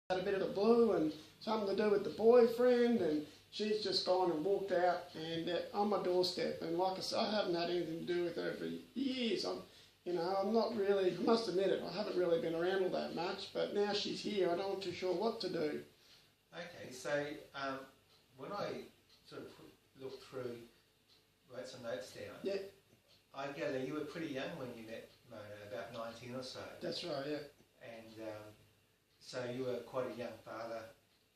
had a bit of the blue and something to do with the boyfriend, and she's just gone and walked out and on my doorstep. And like I said, I haven't had anything to do with her for years. I'm not really, I must admit it, I haven't really been around all that much, but now she's here, I'm not too sure what to do. Okay, so when I sort of looked through, wrote some notes down, yeah. I gather you were pretty young when you met Mona, about 19 or so. That's right, yeah. And so you were quite a young father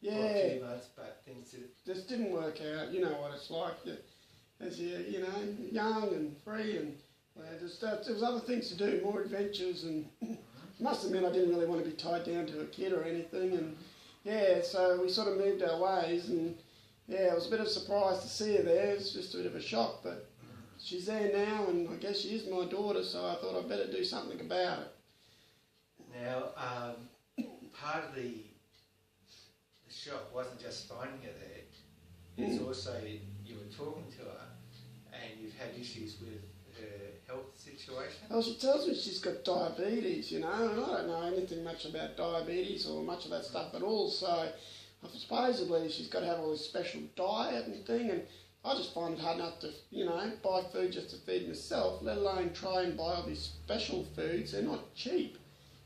yeah. for a few months, but things just didn't work out. You know what it's like, as you're young and free, and there was other things to do, more adventures, and must admit I didn't really want to be tied down to a kid or anything, and yeah, so we sort of moved our ways, and yeah, it was a bit of a surprise to see her there. It's just a bit of a shock, but she's there now, and I guess she is my daughter, so I thought I'd better do something about it. Now, part of the shock wasn't just finding her there, it's also you were talking to her and you've had issues with her health situation. Well, she tells me she's got diabetes, and I don't know anything much about diabetes or much of that stuff at all, so supposedly she's got to have all this special diet and thing, and I just find it hard enough to, buy food just to feed myself, let alone try and buy all these special foods. They're not cheap.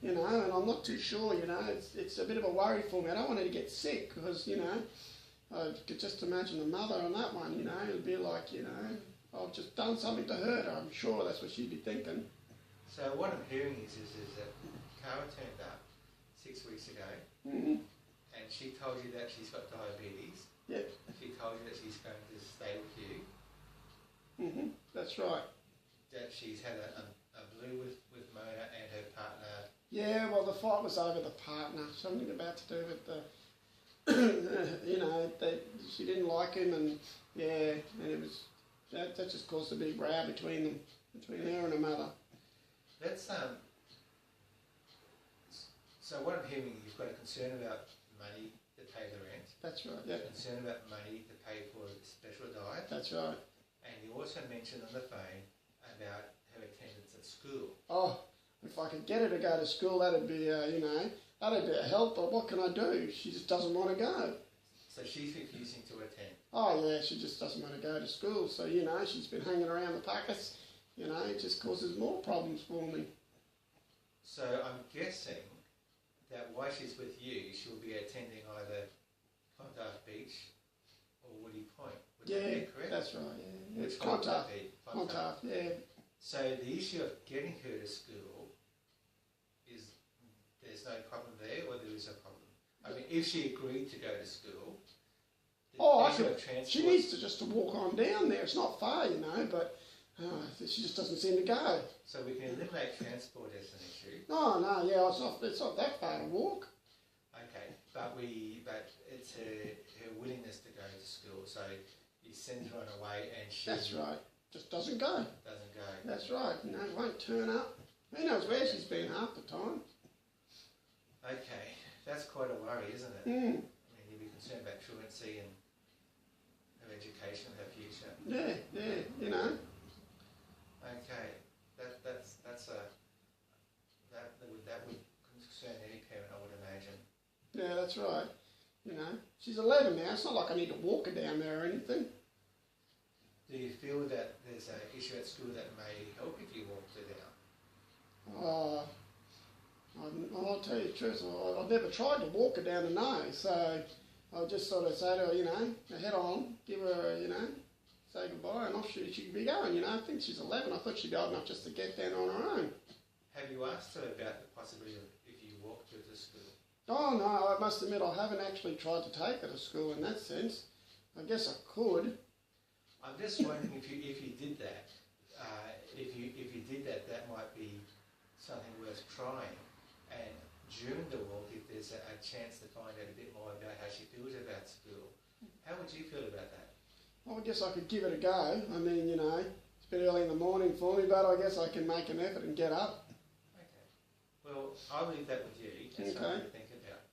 And I'm not too sure, it's a bit of a worry for me. I don't want her to get sick because, I could just imagine the mother on that one, it'd be like, I've just done something to hurt her. I'm sure that's what she'd be thinking. So what I'm hearing is that Cara turned up 6 weeks ago, and she told you that she's got diabetes. Yep. She told you that she's going to stay with you. That's right. That she's had a blue with Mona and her partner. Yeah, well, the fight was over the partner. Something about to do with the, she didn't like him, and yeah, and it was that just caused a big row between them, between her and her mother. That's So what I'm hearing, you've got a concern about money to pay the rent. That's right. Yeah. Concern about money to pay for a special diet. That's right. And you also mentioned on the phone about her attendance at school. Oh. If I could get her to go to school, that'd be, that'd be a help, but what can I do? She just doesn't want to go. So she's refusing to attend? Oh, yeah, she just doesn't want to go to school. So, she's been hanging around the packets. It just causes more problems for me. So I'm guessing that while she's with you, she'll be attending either Clontarf Beach or Woody Point. Would that be correct? That's right, yeah. It's Clontarf. Clontarf, yeah. So the issue of getting her to school is there's no problem there, or there is a problem? I mean, if she agreed to go to school, she needs to walk on down there. It's not far, but she just doesn't seem to go. So we can eliminate transport as an issue. No, yeah, it's not that far to walk. Okay, but it's her willingness to go to school. So you send her on her way, and she. That's right. Just doesn't go. Doesn't go. That's right. Won't turn up. Who knows where she's been half the time. Okay, that's quite a worry, isn't it? I mean, you'd be concerned about truancy and her education, her future. Yeah, Okay, that would concern any parent, I would imagine. Yeah, that's right. She's 11 now. It's not like I need to walk her down there or anything. Do you feel that there's an issue at school that may help if you walked her down? I'll tell you the truth. I've never tried to walk her down the nose, so I'll just sort of say to her, head on, give her, say goodbye, and off she could be going. I think she's 11. I thought she'd be old enough just to get down on her own. Have you asked her about the possibility of if you walked her to school? Oh no, I must admit I haven't actually tried to take her to school in that sense. I guess I could. I'm just wondering if you did that, that might be something worth trying. And during the walk, if there's a chance to find out a bit more about how she feels about school, how would you feel about that? Well, I guess I could give it a go. I mean, it's a bit early in the morning for me, but I guess I can make an effort and get up. Okay. Well, I'll leave that with you. That's something to think about.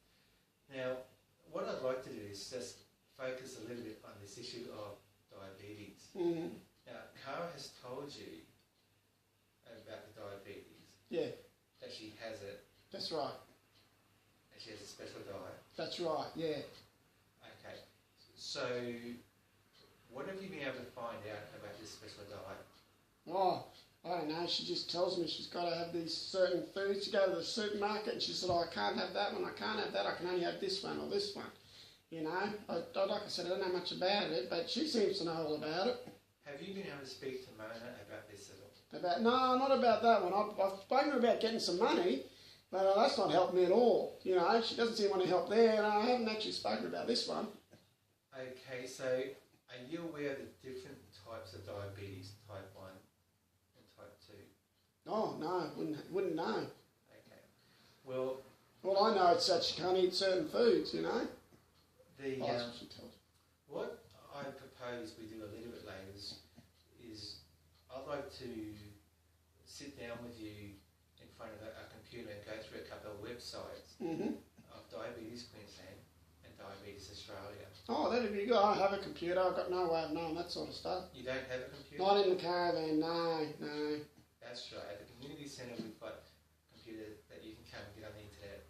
Now, what I'd like to do is just focus a little bit on this issue of diabetes. Now, Cara has told you about the diabetes. Yeah. That she has it. That's right. And she has a special diet. That's right, yeah. Okay. So, what have you been able to find out about this special diet? Oh, I don't know. She just tells me she's got to have these certain foods. She go to the supermarket and she said, oh, I can't have that one, I can't have that, I can only have this one or this one. You know, like I said, I don't know much about it, but she seems to know all about it. Have you been able to speak to Mona about this at all? No, not about that one. I've spoken to her about getting some money, but that's not helped me at all. You know, she doesn't seem to want to help there, and I haven't actually spoken about this one. Okay, so are you aware of the different types of diabetes, type 1 and type 2? Oh, no, wouldn't know. Okay. Well, all I know is that she can't eat certain foods, you know. That's what she tells me. What I propose we do a little bit later is I'd like to sit down with you in front of a computer and go through a couple of websites of Diabetes Queensland and Diabetes Australia. Oh, that'd be good. I have a computer. I've got no way of knowing that sort of stuff. You don't have a computer? Not in the caravan, no. That's right. At the community centre we've got a computer that you can come and get on the internet.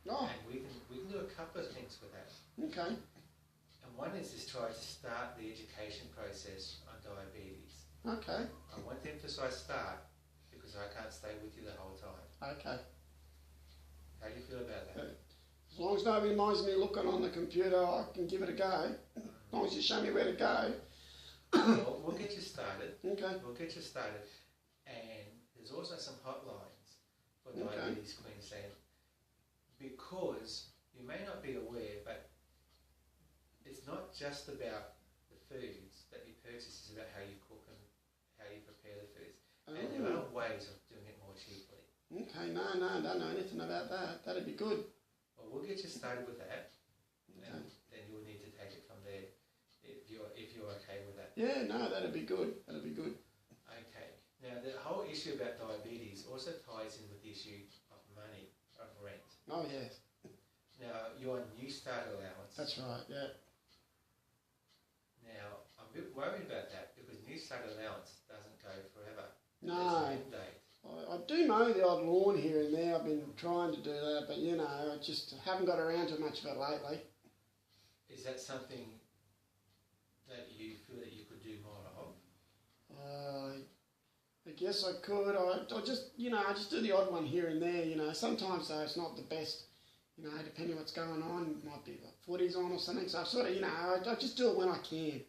Oh. And we can do a couple of things with that. Okay. And one is to try to start the education process on diabetes. Okay. I want to emphasise start because I can't stay with you the whole time. Okay. How do you feel about that? As long as nobody minds me looking on the computer, I can give it a go. As long as you show me where to go. Well, we'll get you started. Okay. We'll get you started. And there's also some hotlines for Diabetes Queensland because you may not be aware, but it's not just about the foods that you purchase, it's about how you cook and how you prepare the foods. And there are ways of doing it more cheaply. Okay, no, I don't know anything about that. That'd be good. Well, we'll get you started with that. Okay. And then you'll need to take it from there if you're okay with that. Yeah, no, that'd be good. That'd be good. Okay. Now, the whole issue about diabetes also ties in with the issue of money, of rent. Oh, yes. Now, you're on New Start allowance. That's right, yeah. Now, I'm a bit worried about that because New Start allowance doesn't go forever. No. There's an end date. I do mow the odd lawn here and there. I've been trying to do that, but you know, I just haven't got around to much of it lately. Is that something that you feel that you could do more of? I guess I could. I just, you know, I just do the odd one here and there. You know, sometimes though it's not the best. You know, depending on what's going on, it might be like footy's on or something. So I sort of, you know, I just do it when I can.